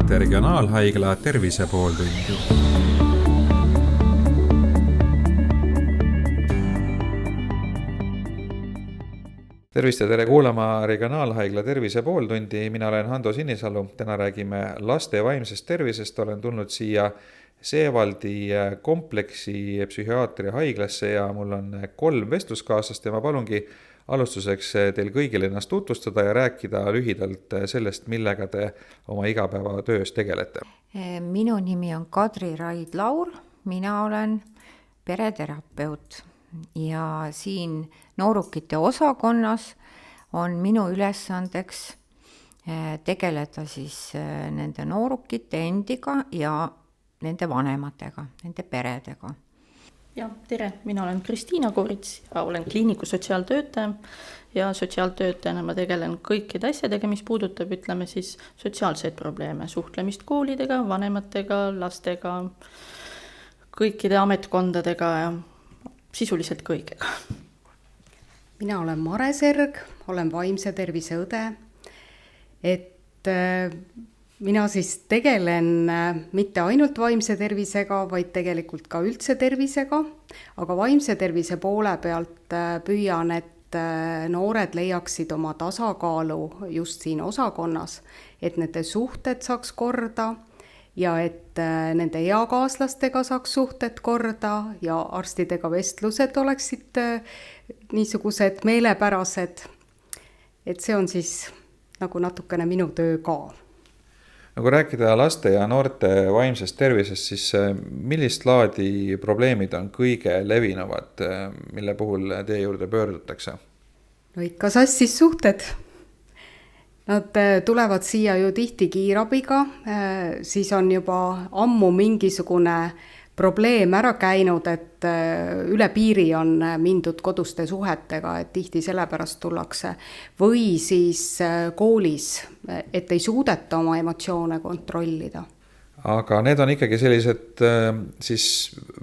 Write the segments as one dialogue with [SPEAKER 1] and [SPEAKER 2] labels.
[SPEAKER 1] kuulate Regionaalhaigla Tervise pooltundi. Tervist ja tere kuulama Regionaalhaigla Tervise pooltundi. Mina olen Hando Sinisalu. Täna räägime laste vaimsest tervisest. Olen tulnud siia Seevaldi kompleksi psühhiaatria haiglasse ja mul on 3 vestluskaaslast ja ma palungi alustuseks teil kõigil ennast tutvustada ja rääkida lühidalt sellest, millega te oma igapäevatöös tegelete.
[SPEAKER 2] Minu nimi on Kadri Raid-Laur, mina olen pereterapeut ja siin noorukite osakonnas on minu ülesandeks tegeleda siis nende noorukite endiga ja nende vanematega, nende peredega.
[SPEAKER 3] Ja, tere, mina olen Kristiina Korits ja olen kliiniku sotsiaaltöötaja ja sotsiaaltöötajana ma tegelen kõikide asjadega, mis puudutab, ütleme siis, sotsiaalseid probleeme, suhtlemist koolidega, vanematega, lastega, kõikide ametkondadega ja sisuliselt kõigega.
[SPEAKER 4] Mina olen Mare Serg, olen vaimse tervise õde, et mina siis tegelen mitte ainult vaimse tervisega, vaid tegelikult ka üldse tervisega, aga vaimse tervise poole pealt püüan, et noored leiaksid oma tasakaalu just siin osakonnas, et nende suhted saaks korda ja et nende eakaaslastega saaks suhted korda ja arstidega vestlused oleksid niisugused meelepärased. Et see on siis nagu natukene minu töö ka.
[SPEAKER 1] Kui rääkida laste ja noorte vaimsest tervisest, siis millist laadi probleemid on kõige levinuvad, mille puhul teie juurde pöördutakse?
[SPEAKER 4] No ikka sassis suhted. Nad tulevad siia ju tihti kiirabiga, siis on juba ammu mingisugune probleem ära käinud, et üle piiri on mindud koduste suhetega, et tihti sellepärast tullakse. Või siis koolis, et ei suudeta oma emotsioone kontrollida.
[SPEAKER 1] Aga need on ikkagi sellised siis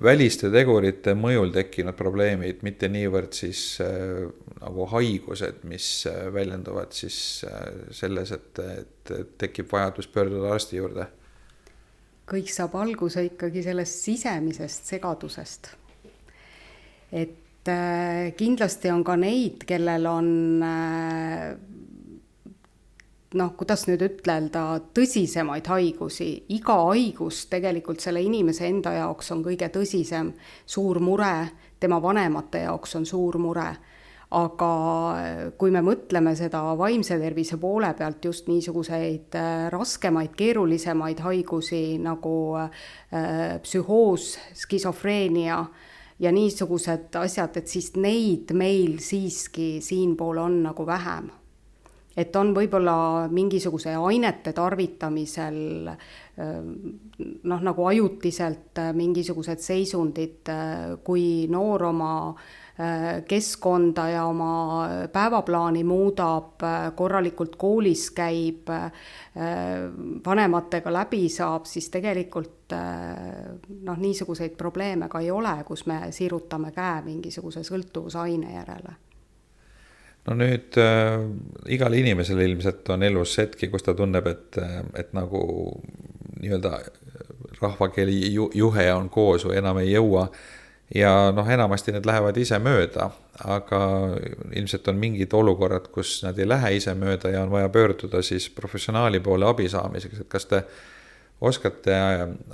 [SPEAKER 1] väliste tegurite mõjul tekkinud probleemid, mitte niivõrd siis nagu haigused, mis väljenduvad siis selles, et tekib vajadus pöörduda arsti juurde.
[SPEAKER 4] Kõik saab alguse ikkagi sellest sisemisest segadusest. Et kindlasti on ka neid, kellel on, kuidas nüüd ütelda, tõsisemaid haigusi. Iga haigus tegelikult selle inimese enda jaoks on kõige tõsisem, suur mure, tema vanemate jaoks on suur mure. Aga kui me mõtleme seda vaimse tervise poole pealt just niisuguseid raskemaid, keerulisemaid haigusi nagu psühhoos, skisofreenia ja niisugused asjad, et siis neid meil siiski siinpool on nagu vähem. Et on võib-olla mingisuguse ainete tarvitamisel nagu ajutiselt mingisugused seisundid, kui noor oma keskkonda ja oma päevaplaani muudab, korralikult koolis käib, vanematega läbi saab, siis tegelikult niisuguseid probleeme ka ei ole, kus me sirutame käe mingisuguse sõltuvusaine järele.
[SPEAKER 1] No nüüd igal inimesel ilmselt on elus hetki, kus ta tunneb, et nagu nii-öelda rahvakeeli juhe on koos või enam ei jõua. Ja enamasti need lähevad ise mööda, aga ilmselt on mingid olukorrad, kus nad ei lähe ise mööda ja on vaja pöörduda siis professionaali poole abi saamiseks. Et kas te oskate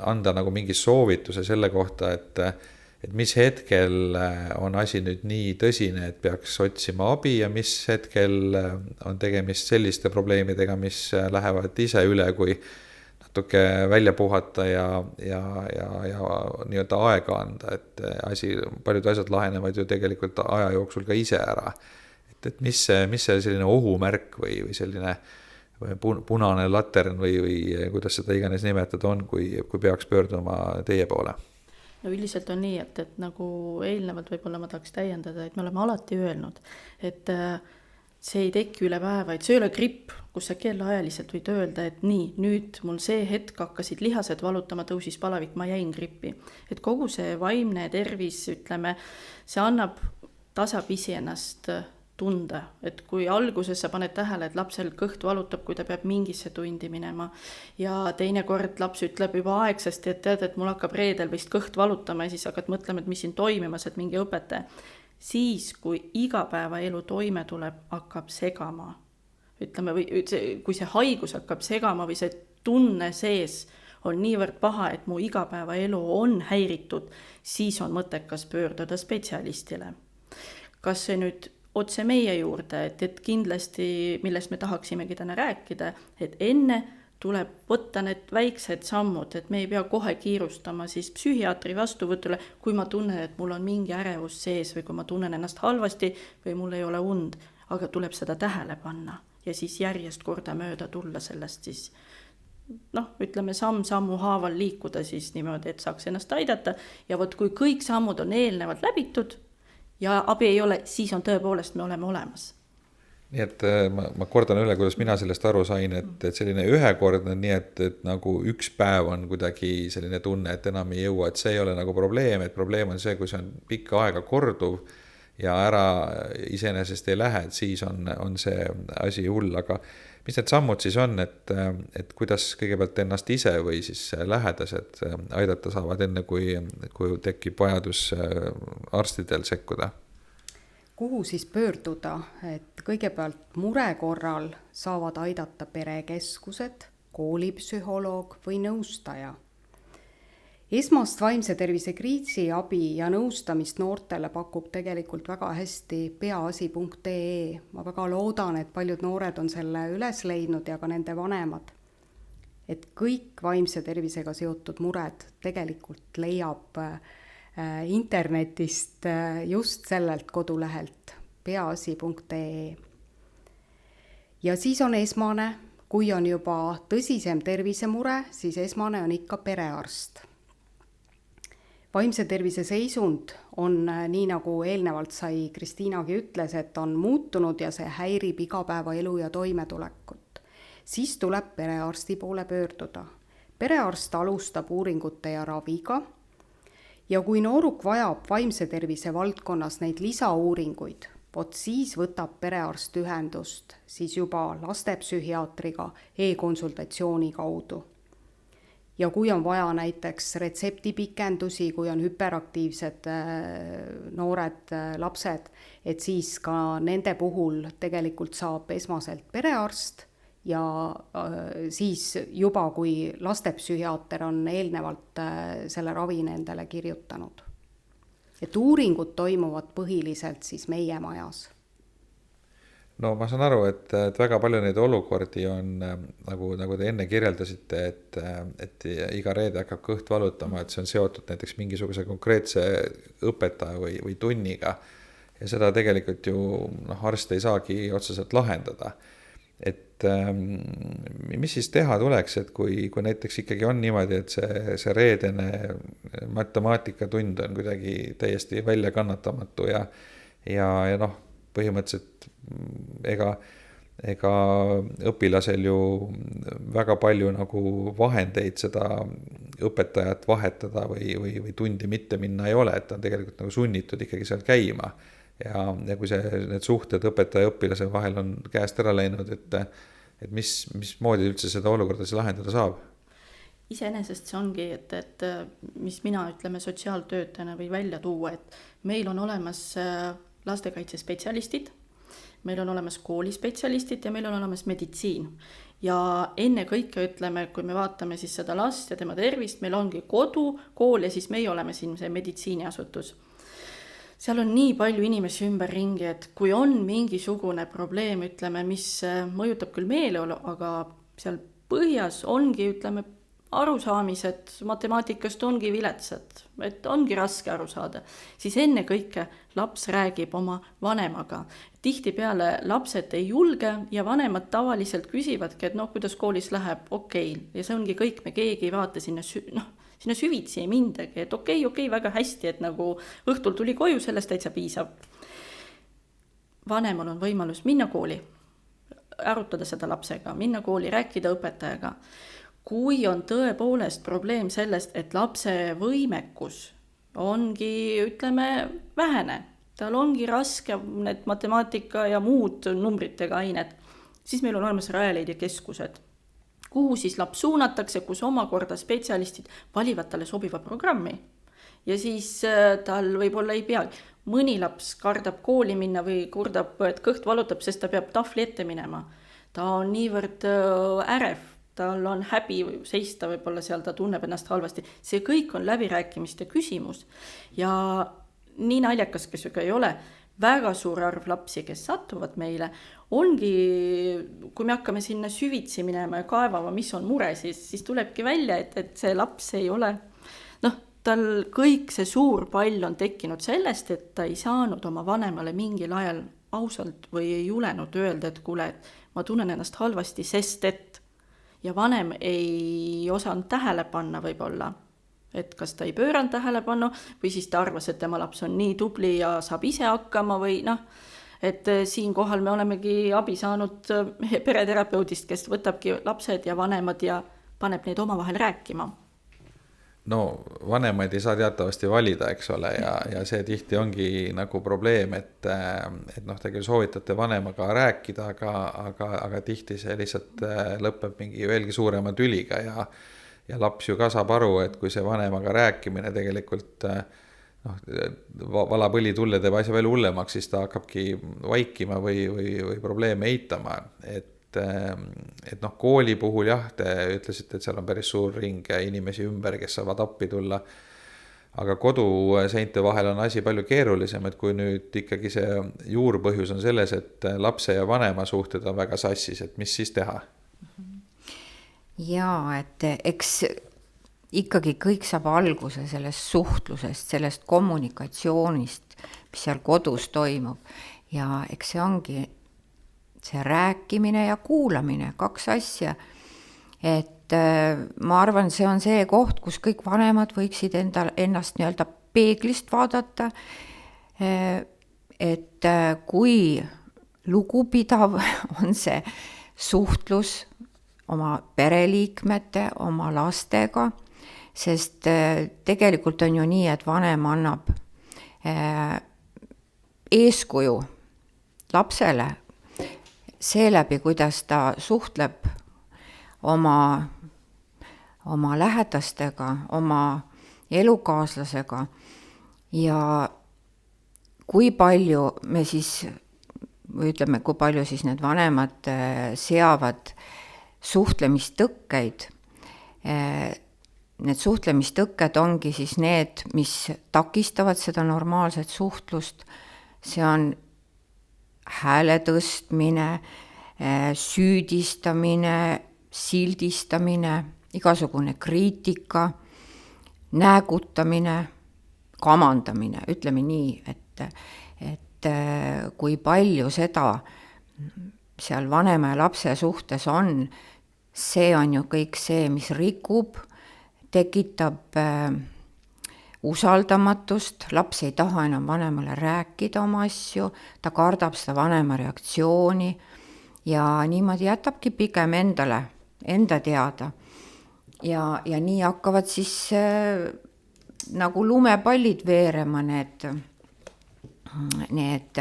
[SPEAKER 1] anda nagu mingi soovituse selle kohta, et mis hetkel on asi nüüd nii tõsine, et peaks otsima abi ja mis hetkel on tegemist selliste probleemidega, mis lähevad ise üle, kui natuke välja puhata ja nii-öelda aega anda, et paljud asjad lahenevad ju tegelikult aja jooksul ka ise ära. Et mis see selline ohumärk või selline punane latern või kuidas seda iganes nimetada on, kui peaks pöörduma teie poole?
[SPEAKER 3] No üldiselt on nii, et nagu eelnevalt võib-olla ma tahaks täiendada, et me oleme alati öelnud, et see ei teki üle päeva, et see ei ole gripp, kus sa kellaajaliselt võid öelda, et nii, nüüd mul see hetk hakkasid lihased valutama, tõusis palavik, ma jäin grippi. Et kogu see vaimne tervis, ütleme, see annab tasapisi ennast tunda, et kui alguses sa paned tähele, et lapsel kõht valutab, kui ta peab mingisse tundi minema ja teinekord laps ütleb juba aegsasti, et tead, et mul hakkab reedel vist kõht valutama ja siis hakkad mõtlema, et mis siin toimimas, et mingi õpetaja. Siis, kui igapäevaelu toime tuleb, hakkab segama. Ütleme, või kui see haigus hakkab segama või see tunne sees on niivõrd paha, et mu igapäevaelu on häiritud, siis on mõttekas pöörduda spetsialistile. Kas see nüüd otse meie juurde, et kindlasti, millest me tahaksimegi täna rääkida, et enne tuleb võtta need väiksed sammud, et me ei pea kohe kiirustama siis psühhiaatri vastuvõtule, kui ma tunnen, et mul on mingi ärevus sees või kui ma tunnen ennast halvasti või mul ei ole und, aga tuleb seda tähele panna ja siis järjest kordamööda tulla sellest siis ütleme samm-sammu haaval liikuda siis niimoodi, et saaks ennast aidata ja vot kui kõik sammud on eelnevalt läbitud ja abi ei ole, siis on tõepoolest me oleme olemas.
[SPEAKER 1] Nii et ma kordan üle, kuidas mina sellest aru sain, et selline ühekordne, nii et nagu üks päev on kuidagi selline tunne, et enam ei jõua, et see ei ole nagu probleem, et probleem on see, kui see on pikka aega korduv ja ära iseenesest ei lähe, et siis on see asi hull, aga mis need sammud siis on, et kuidas kõigepealt ennast ise või siis lähedased aidata saavad enne, kui tekib vajadus arstidel sekkuda?
[SPEAKER 4] Kuhu siis pöörduda, et kõigepealt mure korral saavad aidata perekeskused, koolipsühholoog või nõustaja. Esmast vaimse tervise kriisiabi ja nõustamist noortele pakub tegelikult väga hästi peaasi.ee. Ma väga loodan, et paljud noored on selle üles leidnud ja ka nende vanemad. Et kõik vaimse tervisega seotud mured tegelikult leiab internetist just sellelt kodulehelt peaasi.ee. Ja siis on esmane, kui on juba tõsisem tervisemure, siis esmane on ikka perearst. Vaimse tervise seisund on, nii nagu eelnevalt sai Kristiinagi ütles, et on muutunud ja see häirib igapäevaelu ja toimetulekut. Siis tuleb perearsti poole pöörduda. Perearst alustab uuringute ja raviga ja kui nooruk vajab vaimse tervise valdkonnas neid lisauuringuid, vot siis võtab perearst ühendust siis juba lastepsühhiaatriga e-konsultatsiooni kaudu. Ja kui on vaja näiteks retseptipikendusi, kui on hüperaktiivsed noored lapsed, et siis ka nende puhul tegelikult saab esmaselt perearst ja siis juba kui lastepsühhiaater on eelnevalt selle ravi nendele kirjutanud. Et uuringud toimuvad põhiliselt siis meie majas.
[SPEAKER 1] No ma saan aru, et väga palju neid olukordi on, nagu te enne kirjeldasite, et iga reede hakkab kõht valutama, et see on seotud näiteks mingisuguse konkreetse õpetaja või tunniga. Ja seda tegelikult ju arst ei saagi otseselt lahendada. Et mis siis teha tuleks, et kui näiteks ikkagi on niimoodi, et see reedene matemaatikatund on kuidagi täiesti välja kannatamatu ja põhimõtteliselt ega õpilasel ju väga palju nagu vahendeid seda õpetajat vahetada või tundi mitte minna ei ole, et ta on tegelikult nagu sunnitud ikkagi seal käima. Ja kui need suhted õpetaja ja õpilase vahel on käest ära läinud, et mismoodi üldse seda olukorda siis lahendada saab?
[SPEAKER 3] Iseenesest see ongi, et mis mina ütleme sotsiaaltöötajana või välja tuua, et meil on olemas lastekaitsespetsialistid, meil on olemas koolispetsialistid ja meil on olemas meditsiin. Ja enne kõike ütleme, kui me vaatame siis seda last ja tema tervist, meil ongi kodu, kool ja siis meie oleme siin see meditsiiniasutus. Seal on nii palju inimesi ümberringi, et kui on mingisugune probleem, ütleme, mis mõjutab küll meeleolu, aga seal põhjas ongi, ütleme, arusaamised matemaatikast ongi viletsad, et ongi raske aru saada, siis enne kõike laps räägib oma vanemaga. Tihtipeale lapsed ei julge ja vanemad tavaliselt küsivadki, et kuidas koolis läheb, okei. Ja see ongi kõik, me keegi ei vaata sinna süvitsi ei mindagi, et okei, väga hästi, et nagu õhtul tuli koju, sellest täitsa piisab. Vanemal on võimalus minna kooli, arutada seda lapsega, minna kooli, rääkida õpetajaga. Kui on tõepoolest probleem sellest, et lapse võimekus ongi, ütleme, vähene, tal ongi raske need matemaatika ja muud numbritega ained, siis meil on olemas Rajaleidja keskused, kuhu siis laps suunatakse, kus omakorda spetsialistid valivad talle sobiva programmi. Ja siis tal võib-olla ei pea. Mõni laps kardab kooli minna või kurdab, et kõht valutab, sest ta peab tahvli ette minema. Ta on niivõrd ärev, tal on häbi seista, võib-olla seal ta tunneb ennast halvasti. See kõik on läbirääkimiste küsimus. Ja nii naljakas, kes ei ole, väga suur arv lapsi, kes satuvad meile, ongi, kui me hakkame sinna süvitsi minema ja kaevama, mis on mure, siis tulebki välja, et see laps ei ole, tal kõik see suur pall on tekkinud sellest, et ta ei saanud oma vanemale mingil ajal ausalt või ei julenud öelda, et kuule, ma tunnen ennast halvasti, sest et, ja vanem ei osanud tähele panna võib-olla, et kas ta ei pööranud tähelepanu või siis ta arvas, et tema laps on nii tubli ja saab ise hakkama või et siinkohal me olemegi abi saanud pereterapeudist, kes võtabki lapsed ja vanemad ja paneb neid omavahel rääkima.
[SPEAKER 1] No vanemaid ei saa teatavasti valida, eks ole, ja see tihti ongi nagu probleem, et te küll soovitate vanemaga rääkida, aga tihti see lihtsalt lõpeb mingi veelgi suurema tüliga ja laps ju ka saab aru, et kui see vanemaga rääkimine tegelikult valapõli tulle teeb asja veel hullemaks, siis ta hakkabki vaikima või probleeme eitama, et kooli puhul jah, te ütlesite, et seal on päris suur ring inimesi ümber, kes saavad appi tulla, aga koduseinte vahel on asi palju keerulisem, et kui nüüd ikkagi see juurpõhjus on selles, et lapse ja vanema suhted on väga sassis, et mis siis teha?
[SPEAKER 2] Jaa, et eks ikkagi kõik saab alguse sellest suhtlusest, sellest kommunikatsioonist, mis seal kodus toimub ja eks see ongi see rääkimine ja kuulamine, 2 asja. Et ma arvan, see on see koht, kus kõik vanemad võiksid ennast nii-öelda peeglist vaadata, et kui lugupidav on see suhtlus oma pereliikmete, oma lastega, sest tegelikult on ju nii, et vanem annab eeskuju lapsele seeläbi, kuidas ta suhtleb oma lähedastega, oma elukaaslasega ja kui palju me siis, või ütleme, kui palju siis need vanemad seavad suhtlemistõkkeid. Need suhtlemistõkked ongi siis need, mis takistavad seda normaalset suhtlust. See on hääle tõstmine, süüdistamine, sildistamine, igasugune kriitika, näägutamine, kamandamine, ütleme nii, et kui palju seda seal vanema ja lapse suhtes on, see on ju kõik see, mis rikub, tekitab usaldamatust, laps ei taha enam vanemale rääkida oma asju, ta kardab seda vanema reaktsiooni ja niimoodi jätabki pigem enda teada. Ja nii hakkavad siis nagu lumepallid veerema need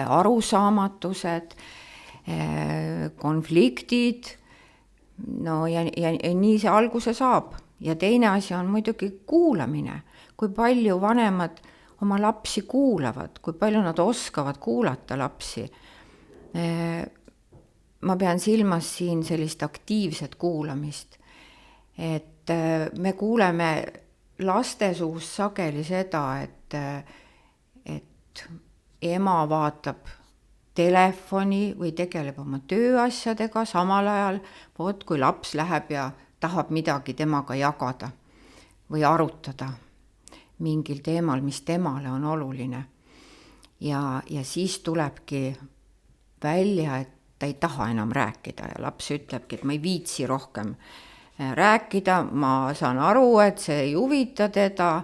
[SPEAKER 2] arusaamatused, konfliktid, ja nii see alguse saab. Ja teine asi on muidugi kuulamine. Kui palju vanemad oma lapsi kuulavad, kui palju nad oskavad kuulata lapsi. Ma pean silmas siin sellist aktiivset kuulamist. Et me kuuleme laste suust sageli seda, et ema vaatab telefoni või tegeleb oma tööasjadega samal ajal, kui laps läheb ja tahab midagi temaga jagada või arutada mingil teemal, mis temale on oluline. Ja siis tulebki välja, et ta ei taha enam rääkida ja laps ütlebki, et ma ei viitsi rohkem rääkida, ma saan aru, et see ei huvita teda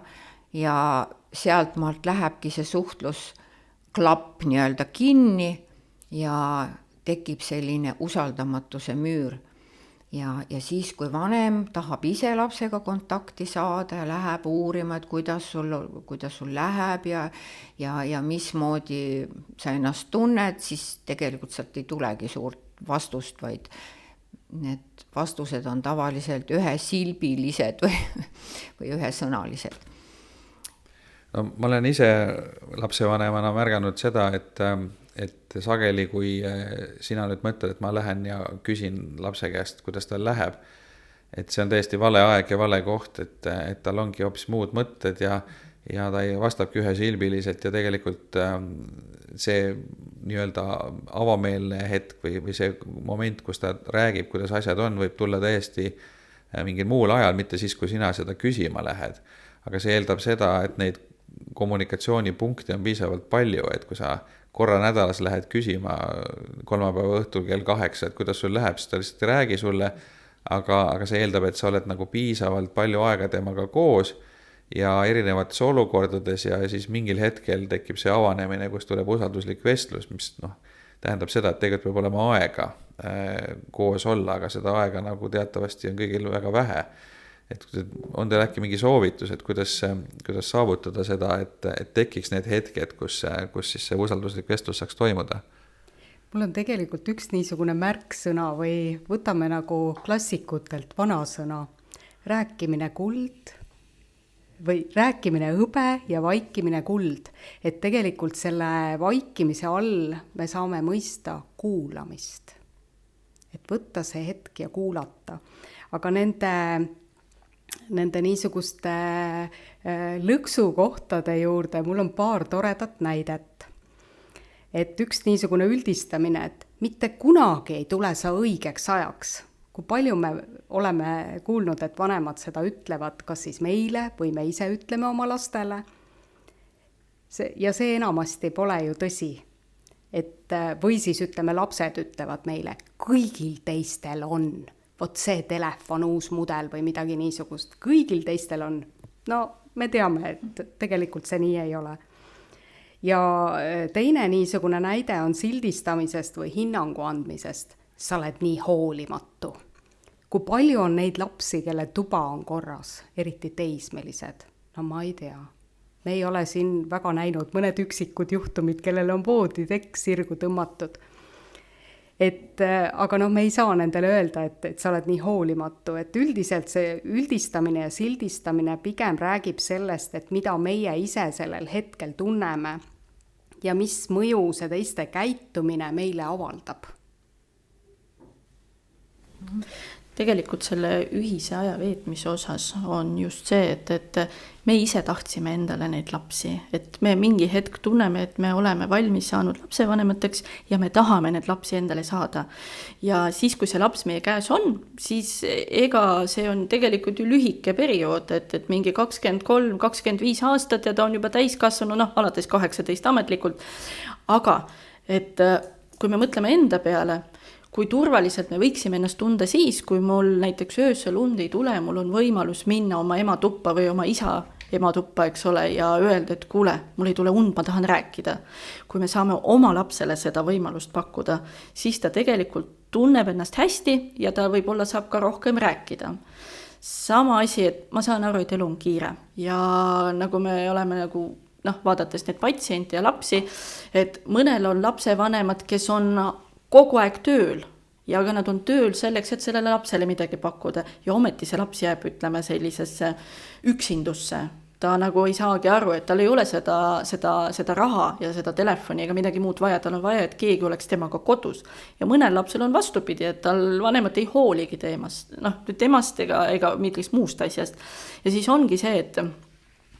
[SPEAKER 2] ja sealt maalt lähebki see suhtlusklapp nii-öelda kinni ja tekib selline usaldamatuse müür. ja siis, kui vanem tahab ise lapsega kontakti saada ja läheb uurima, et kuidas sul läheb ja mismoodi sa ennast tunned, siis tegelikult sealt ei tulegi suurt vastust, vaid need vastused on tavaliselt ühesilbilised või ühesõnalised.
[SPEAKER 1] No, ma olen ise lapsevanemana märganud seda, et sageli, kui sina nüüd mõtled, et ma lähen ja küsin lapse käest, kuidas tal läheb, et see on täiesti vale aeg ja vale koht, et tal ongi hoopis muud mõtted ja ta ei vastabki ühesilbiliselt ja tegelikult see nii-öelda avameelne hetk või see moment, kus ta räägib, kuidas asjad on, võib tulla täiesti mingil muul ajal, mitte siis, kui sina seda küsima lähed. Aga see eeldab seda, et neid kommunikatsioonipunkte on piisavalt palju, et kui sa korra nädalas lähed küsima kolmapäeva õhtul kell 8, et kuidas sul läheb, siis ta lihtsalt ei räägi sulle, aga see eeldab, et sa oled nagu piisavalt palju aega temaga koos ja erinevates olukordades ja siis mingil hetkel tekib see avanemine, kus tuleb usalduslik vestlus, mis tähendab seda, et tegelikult peab olema aega koos olla, aga seda aega nagu teatavasti on kõigil väga vähe. Et on teil äkki mingi soovitus, et kuidas saavutada seda, et tekiks need hetked, kus siis see usalduslik vestlus saaks toimuda?
[SPEAKER 4] Mul on tegelikult üks niisugune märksõna või võtame nagu klassikutelt vanasõna. Rääkimine kuld või rääkimine hõbe ja vaikimine kuld. Et tegelikult selle vaikimise all me saame mõista kuulamist. Et võtta see hetk ja kuulata. Aga nende niisuguste lõksukohtade juurde mul on paar toredat näidet. Et üks niisugune üldistamine, et mitte kunagi ei tule sa õigeks ajaks. Kui palju me oleme kuulnud, et vanemad seda ütlevad, kas siis meile või me ise ütleme oma lastele. Ja see enamasti pole ju tõsi. Või siis ütleme, lapsed ütlevad meile, kõigil teistel on. Vot see telefon, uus mudel või midagi niisugust. Kõigil teistel on. No me teame, et tegelikult see nii ei ole. Ja teine niisugune näide on sildistamisest või hinnangu andmisest. Sa oled nii hoolimatu. Kui palju on neid lapsi, kelle tuba on korras, eriti teismelised? No ma ei tea. Me ei ole siin väga näinud mõned üksikud juhtumid, kellel on vooditekk sirgu tõmmatud. Aga me ei saa nendele öelda, et sa oled nii hoolimatu. Et üldiselt see üldistamine ja sildistamine pigem räägib sellest, et mida meie ise sellel hetkel tunneme ja mis mõju see teiste käitumine meile avaldab.
[SPEAKER 3] Tegelikult selle ühise aja veetmise osas on just see, et me ise tahtsime endale neid lapsi, et me mingi hetk tunneme, et me oleme valmis saanud lapsevanemateks ja me tahame need lapsi endale saada. Ja siis, kui see laps meie käes on, siis ega see on tegelikult ju lühike periood, et mingi 23-25 aastat ja ta on juba täiskasvanu, alates 18 ametlikult. Aga, et kui me mõtleme enda peale, kui turvaliselt me võiksime ennast tunda siis, kui mul näiteks öösel und ei tule, mul on võimalus minna oma ema tuppa või oma isa ema tuppa, eks ole, ja öelda, et kuule, mul ei tule und, ma tahan rääkida. Kui me saame oma lapsele seda võimalust pakkuda, siis ta tegelikult tunneb ennast hästi ja ta võib-olla saab ka rohkem rääkida. Sama asi, et ma saan aru, et elu on kiire ja nagu me oleme vaadates need patsiente ja lapsi, et mõnel on lapsevanemad, kes on kogu aeg tööl ja aga nad on tööl selleks, et sellele lapsele midagi pakkuda ja ometi see laps jääb, ütleme, sellisesse üksindusse. Ta nagu ei saagi aru, et tal ei ole seda raha ja seda telefoni ega midagi muud vaja, tal on vaja, et keegi oleks temaga kodus. Ja mõnel lapsel on vastupidi, et tal vanemad ei hooligi temast ega midagist muust asjast. Ja siis ongi see, et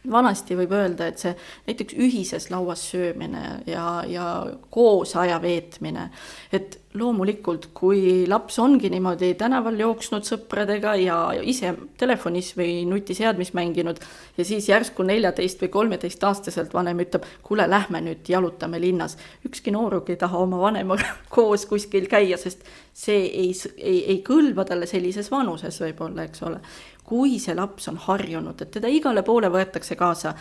[SPEAKER 3] vanasti võib öelda, et see näiteks ühises lauas söömine ja koos aja veetmine, et loomulikult, kui laps ongi niimoodi tänaval jooksnud sõpradega ja ise telefonis või nutiseadmis mänginud ja siis järsku 14 või 13 aastaselt vanem ütleb, kuule, lähme nüüd jalutame linnas. Ükski nooruk ei taha oma vanemaga koos kuskil käia, sest see ei kõlba talle sellises vanuses võib-olla, eks ole. Kui see laps on harjunud, et teda igale poole võetakse kaasa,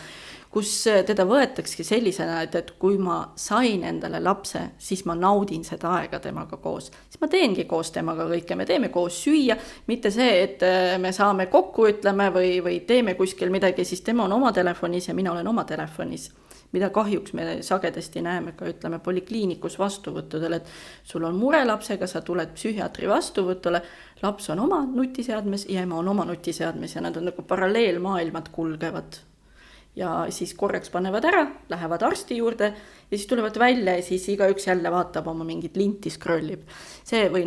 [SPEAKER 3] kus teda võetakski sellisena, et kui ma sain endale lapse, siis ma naudin seda aega temaga koos. Siis ma teengi koos temaga kõike, me teeme koos süüa, mitte see, et me saame kokku, ütleme, või teeme kuskil midagi, siis tema on oma telefonis ja mina olen oma telefonis. Mida kahjuks me sagedasti näeme ka, ütleme, polikliinikus vastuvõttudel, et sul on mure lapsega, sa tuled psühhiaatri vastuvõtule, laps on oma nutiseadmes ja ema on oma nutiseadmes ja nad on nagu paralleelmaailmad kulgevad. Ja siis korraks panevad ära, lähevad arsti juurde ja siis tulevad välja ja siis igaüks jälle vaatab oma mingit linti, scrollib. See või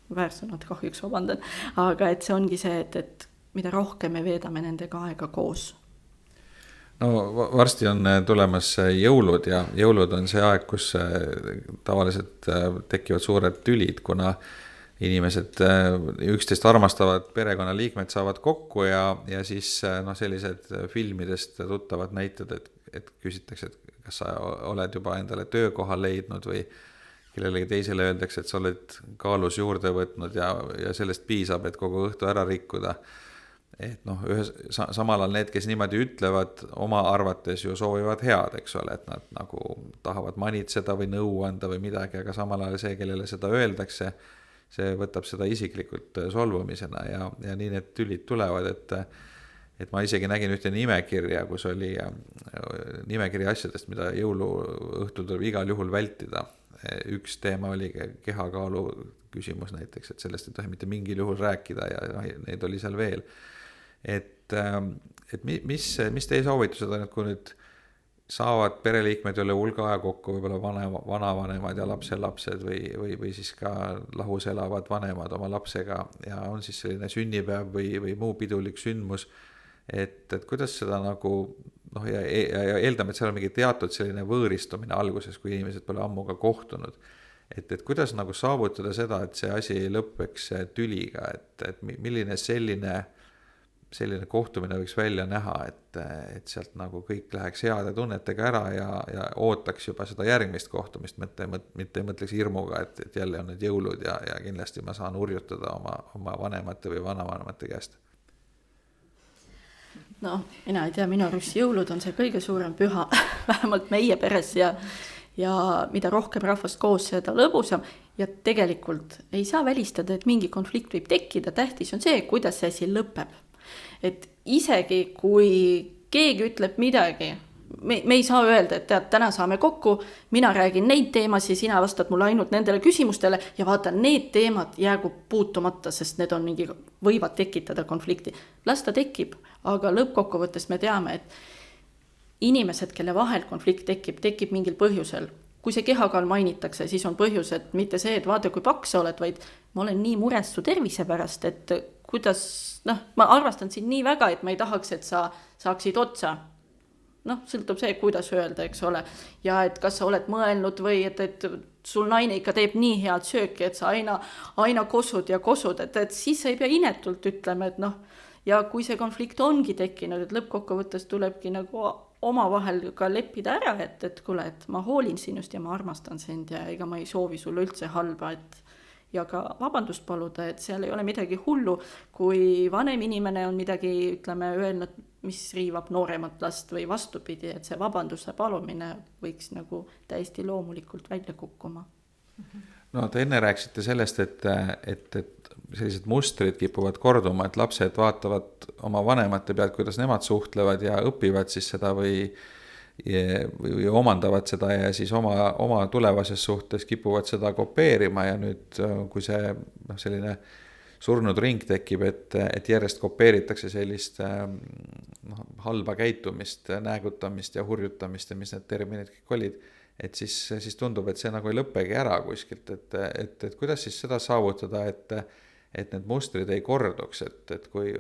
[SPEAKER 3] väärsõnad kahjuks vabandan, aga et see ongi see, et mida rohkem me veedame nendega aega koos.
[SPEAKER 1] No varsti on tulemas jõulud ja jõulud on see aeg, kus tavaliselt tekivad suured tülid, kuna inimesed üksteist armastavad perekonnaliikmed saavad kokku ja siis sellised filmidest tuttavad näited, et küsitakse, et kas sa oled juba endale töökoha leidnud või kellelegi teisele öeldakse, et sa oled kaalus juurde võtnud ja sellest piisab, et kogu õhtu ära rikkuda. Et samal ajal need, kes niimoodi ütlevad, oma arvates ju soovivad head, eks ole, et nad nagu tahavad manitseda või nõu anda või midagi, aga samal ajal see, kellele seda öeldakse, see võtab seda isiklikult solvumisena ja nii need tülid tulevad, et ma isegi nägin ühte nimekirja, kus oli nimekirja asjadest, mida jõuluõhtul tuleb igal juhul vältida. Üks teema oli kehakaalu küsimus näiteks, et sellest ei tohi mitte mingil juhul rääkida ja neid oli seal veel. Et mis teie soovitused on, et kui nüüd saavad pereliikmed üle hulga aja kokku, võib-olla vanavanemad ja lapselapsed või siis ka lahus elavad vanemad oma lapsega ja on siis selline sünnipäev või muu pidulik sündmus, et kuidas seda nagu ja eeldame, et seal on mingi teatud selline võõristumine alguses, kui inimesed pole ammu ka kohtunud, et kuidas nagu saavutada seda, et see asi ei lõppeks tüliga, et milline selline kohtumine võiks välja näha, et sealt nagu kõik läheks heade tunnetega ära ja ootaks juba seda järgmist kohtumist, mitte ei mõtleks hirmuga, et jälle on need jõulud ja kindlasti ma saan urjutada oma vanemate või vanavanemate käest.
[SPEAKER 3] No, mina ei tea, minu arust jõulud on see kõige suurem püha, vähemalt meie peres ja mida rohkem rahvast koos, seda lõbusam ja tegelikult ei saa välistada, et mingi konflikt võib tekkida, tähtis on see, kuidas see asi lõpeb. Et isegi kui keegi ütleb midagi, me ei saa öelda, et tead, täna saame kokku, mina räägin neid teemasid, sina vastad mulle ainult nendele küsimustele ja vaata, need teemad jäägu puutumata, sest need on võivad tekitada konflikti. Las ta tekib, aga lõppkokkuvõttes me teame, et inimesed, kelle vahel konflikt tekib mingil põhjusel. Kui see kehakaal mainitakse, siis on põhjus, et mitte see, et vaata, kui paks sa oled, vaid ma olen nii mures su tervise pärast, et kuidas, ma arvastan sind nii väga, et ma ei tahaks, et sa saaksid otsa. Sõltub see, kuidas öelda, eks ole. Ja et kas sa oled mõelnud või et sul naine ikka teeb nii head sööki, et sa aina kosud ja kosud, et siis sa ei pea inetult ütlema, et ja kui see konflikt ongi tekkinud, et lõppkokkuvõttes tulebki nagu oma vahel ka leppida ära, et kuule, et ma hoolin sinust ja ma armastan sind ja ega ma ei soovi sulle üldse halba, ja ka vabandust paluda, et seal ei ole midagi hullu, kui vanem inimene on midagi, ütleme, öelnud, mis riivab nooremat last või vastupidi, et see vabanduse palumine võiks nagu täiesti loomulikult välja kukkuma.
[SPEAKER 1] No te enne rääksite sellest, et sellised mustrid kipuvad korduma, et lapsed vaatavad oma vanemate pealt, kuidas nemad suhtlevad ja õpivad siis seda või omandavad seda ja siis oma tulevases suhtes kipuvad seda kopeerima ja nüüd, kui see selline surnud ring tekib, et järjest kopeeritakse sellist halba käitumist, näägutamist ja hurjutamist ja mis need terminid kõik olid, et siis tundub, et see nagu ei lõppegi ära kuskilt, et kuidas siis seda saavutada, et need mustrid ei korduks, et kui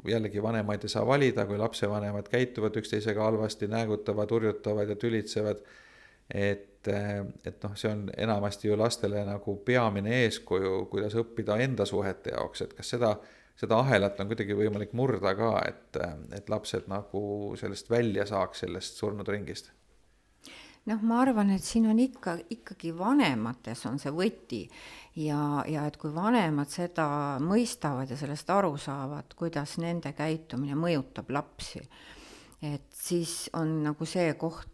[SPEAKER 1] jällegi vanemaid ei saa valida, kui lapsevanemad käituvad üksteisega halvasti, näägutavad, urjutavad ja tülitsevad, et see on enamasti ju lastele nagu peamine eeskuju, kuidas õppida enda suhete jaoks, et kas seda ahelat on kuidagi võimalik murda ka, et lapsed nagu sellest välja saaks, sellest surnud ringist?
[SPEAKER 2] Ma arvan, et siin on ikkagi vanemates on see võti ja et kui vanemad seda mõistavad ja sellest aru saavad, kuidas nende käitumine mõjutab lapsi, et siis on nagu see koht,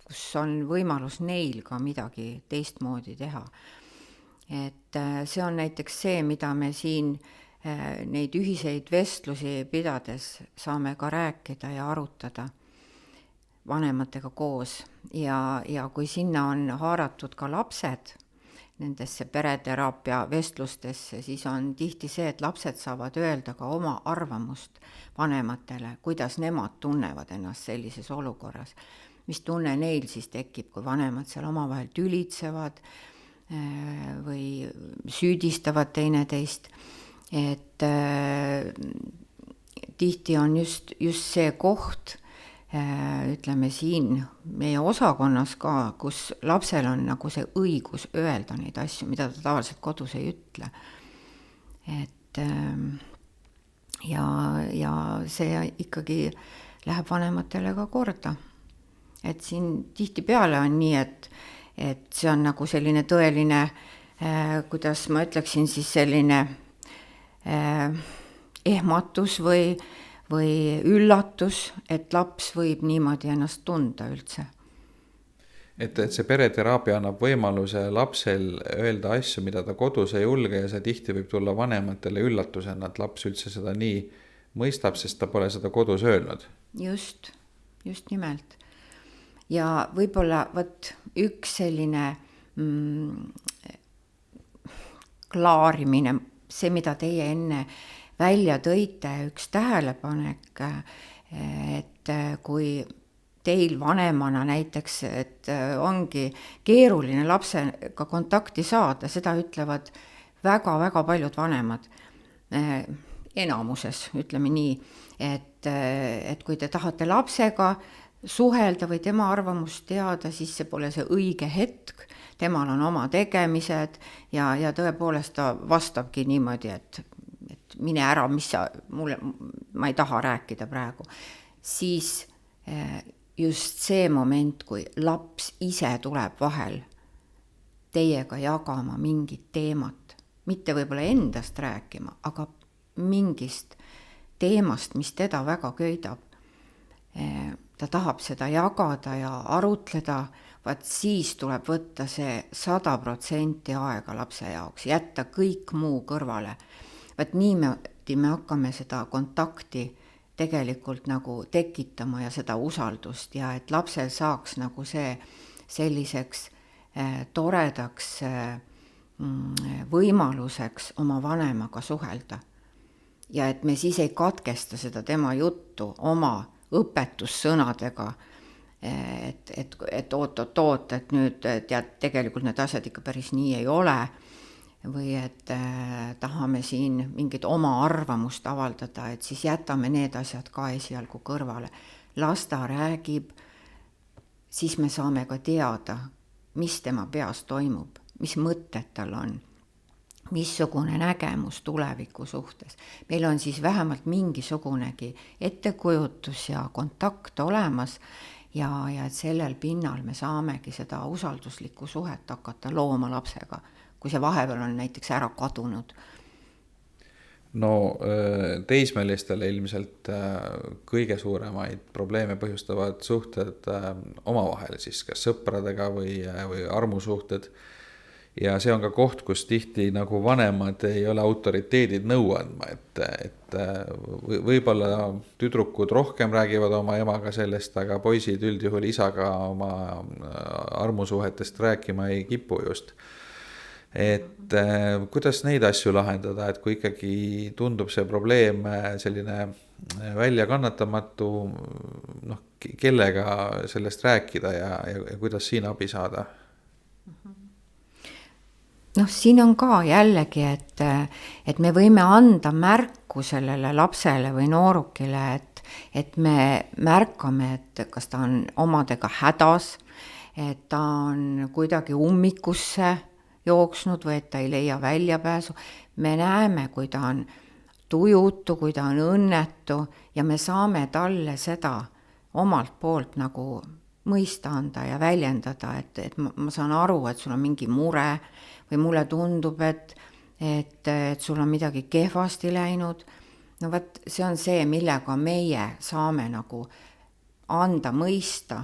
[SPEAKER 2] kus on võimalus neil ka midagi teistmoodi teha. Et see on näiteks see, mida me siin neid ühiseid vestlusi pidades saame ka rääkida ja arutada vanematega koos ja kui sinna on haaratud ka lapsed nendesse pereteraapia vestlustesse, siis on tihti see, et lapsed saavad öelda ka oma arvamust vanematele, kuidas nemad tunnevad ennast sellises olukorras, mis tunne neil siis tekib, kui vanemad seal omavahel tülitsevad või süüdistavad teineteist, et tihti on just see koht, ütleme siin meie osakonnas ka, kus lapsel on nagu see õigus öelda neid asju, mida ta tavaliselt kodus ei ütle. Et ja see ikkagi läheb vanematele ka korda. Et siin tihtipeale on nii, et see on nagu selline tõeline, kuidas ma ütleksin siis selline ehmatus või üllatus, et laps võib niimoodi ennast tunda üldse.
[SPEAKER 1] Et see pereteraapia annab võimaluse lapsel öelda asju, mida ta kodus ei julge ja see tihti võib tulla vanematele üllatusena, et laps üldse seda nii mõistab, sest ta pole seda kodus öelnud.
[SPEAKER 2] Just nimelt. Ja võib-olla üks selline klaarimine, see, mida teie enne välja tõite, üks tähelepanek, et kui teil vanemana näiteks, et ongi keeruline lapsega kontakti saada, seda ütlevad väga-väga paljud vanemad, enamuses, ütleme nii, et kui te tahate lapsega suhelda või tema arvamust teada, siis see pole see õige hetk, temal on oma tegemised ja tõepoolest ta vastabki niimoodi, et mine ära, ma ei taha rääkida praegu. Siis just see moment, kui laps ise tuleb vahel teiega jagama mingit teemat, mitte võib-olla endast rääkima, aga mingist teemast, mis teda väga köidab. Ta tahab seda jagada ja arutleda, siis tuleb võtta see 100% aega lapse jaoks, jätta kõik muu kõrvale. Niimoodi me hakkame seda kontakti tegelikult nagu tekitama ja seda usaldust ja et lapsel saaks nagu see selliseks toredaks võimaluseks oma vanemaga suhelda. Ja et me siis ei katkesta seda tema juttu oma õpetussõnadega, et oot, et nüüd tead, tegelikult need asjad ikka päris nii ei ole, või et tahame siin mingit oma arvamust avaldada, et siis jätame need asjad ka esialgu kõrvale. Las ta räägib, siis me saame ka teada, mis tema peas toimub, mis mõtted tal on, missugune nägemus tuleviku suhtes. Meil on siis vähemalt mingisugunegi ettekujutus ja kontakt olemas ja et sellel pinnal me saamegi seda usalduslikku suhet hakata looma lapsega, kui see vahepeal on näiteks ära kadunud.
[SPEAKER 1] No teismelistele ilmselt kõige suuremaid probleeme põhjustavad suhted omavahel, siis kas sõpradega või armusuhted. Ja see on ka koht, kus tihti nagu vanemad ei ole autoriteedid nõu andma, et võib-olla tüdrukud rohkem räägivad oma emaga sellest, aga poisid üldjuhul isaga oma armusuhetest rääkima ei kipu just. Et kuidas neid asju lahendada, et kui ikkagi tundub see probleem selline väljakannatamatu, kellega sellest rääkida ja kuidas siin abi saada?
[SPEAKER 2] Siin on ka jällegi, et me võime anda märku sellele lapsele või noorukile, et me märkame, et kas ta on omadega hädas, et ta on kuidagi ummikusse jooksnud või et ta ei leia väljapääsu. Me näeme, kui ta on tujutu, kui ta on õnnetu ja me saame talle seda omalt poolt nagu mõista anda ja väljendada, et ma saan aru, et sul on mingi mure või mulle tundub, et sul on midagi kehvasti läinud. See on see, millega meie saame nagu anda mõista,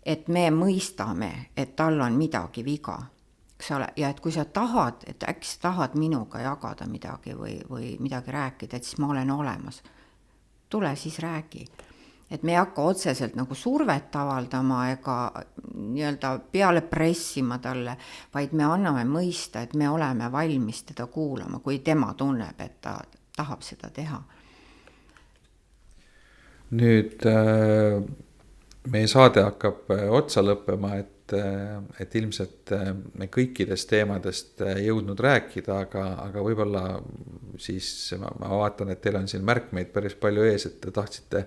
[SPEAKER 2] et me mõistame, et tal on midagi viga, eks ole, ja et kui sa tahad, et äkki sa tahad minuga jagada midagi või midagi rääkida, et siis ma olen olemas. Tule siis räägi. Et me ei hakka otseselt nagu survet avaldama ega nii-öelda peale pressima talle, vaid me anname mõista, et me oleme valmis teda kuulama, kui tema tunneb, et ta tahab seda teha.
[SPEAKER 1] Nüüd meie saade hakkab otsa lõppema, et ilmselt me kõikidest teemadest jõudnud rääkida, aga võib-olla siis ma vaatan, et teil on siin märkmeid päris palju ees, et te tahtsite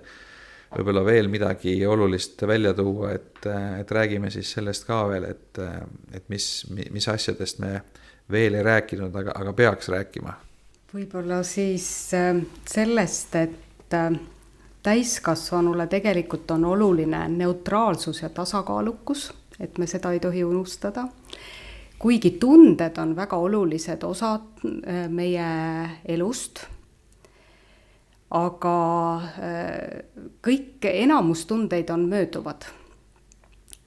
[SPEAKER 1] võib-olla veel midagi olulist välja tuua, et räägime siis sellest ka veel, et mis asjadest me veel ei rääkinud, aga peaks rääkima.
[SPEAKER 4] Võib-olla siis sellest, et täiskasvanule tegelikult on oluline neutraalsus ja tasakaalukus, et me seda ei tohi unustada. Kuigi tunded on väga olulised osad meie elust, aga kõik enamustundeid on mööduvad.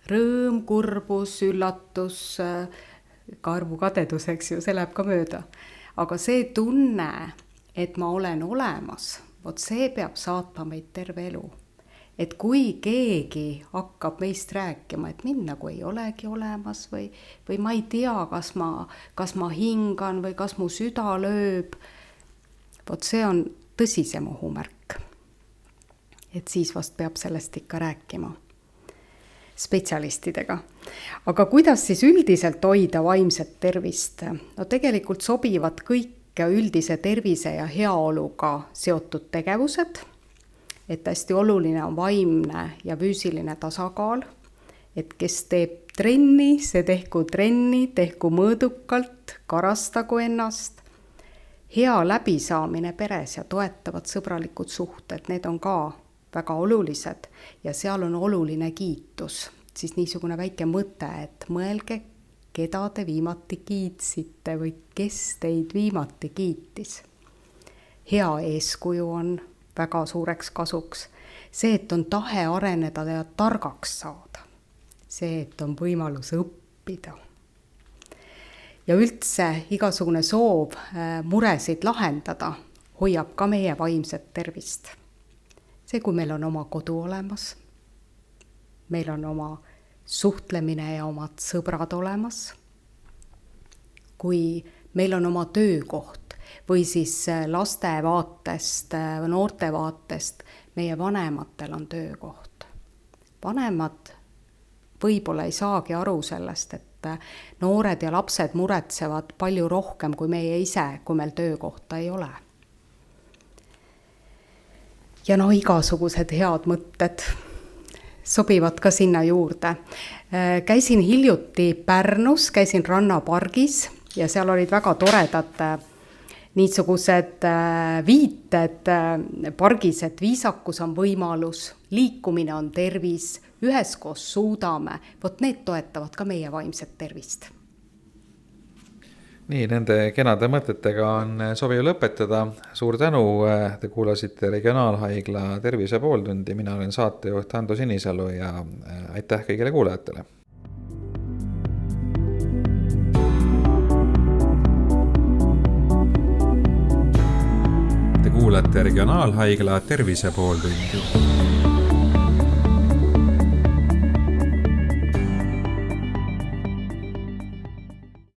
[SPEAKER 4] Rõõm, kurbus, üllatus, kadedus, eks ju, see läheb ka mööda. Aga see tunne, et ma olen olemas, vot see peab saatma meid terve elu. Et kui keegi hakkab meist rääkima, et mind nagu ei olegi olemas või ma ei tea, kas ma hingan või kas mu süda lööb, vot see on tõsisem ohumärk. Et siis vast peab sellest ikka rääkima spetsialistidega. Aga kuidas siis üldiselt hoida vaimset tervist? No tegelikult sobivad kõik üldise tervise ja heaoluga seotud tegevused, et hästi oluline on vaimne ja füüsiline tasakaal, et kes teeb trenni, see tehku trenni, tehku mõõdukalt, karastagu ennast. Hea läbisaamine peres ja toetavad sõbralikud suhted, need on ka väga olulised ja seal on oluline kiitus. Siis niisugune väike mõte, et mõelge, keda te viimati kiitsite või kes teid viimati kiitis. Hea eeskuju on väga suureks kasuks. See, et on tahe areneda ja targaks saada. See, et on võimalus õppida. Ja üldse igasugune soov muresid lahendada hoiab ka meie vaimset tervist. See, kui meil on oma kodu olemas, meil on oma suhtlemine ja omad sõbrad olemas, kui meil on oma töökoht või siis laste vaatest, noorte vaatest, meie vanematel on töökoht. Vanemad võib-olla ei saagi aru sellest, et noored ja lapsed muretsevad palju rohkem kui meie ise, kui meil töökohta ei ole. Ja igasugused head mõtted sobivad ka sinna juurde. Käisin hiljuti Pärnus, käisin rannapargis ja seal olid väga toredad niisugused viited pargis, et viisakus on võimalus, liikumine on tervis, üheskoos suudame, vot need toetavad ka meie vaimset tervist.
[SPEAKER 1] Nii, nende kenade mõtetega on sobiv lõpetada. Suur tänu, te kuulasite Regionaalhaigla tervise pooltundi. Mina olen saatejuht Ando Sinisalu ja aitäh kõigile kuulajatele. Te kuulate Regionaalhaigla tervise pooltundi.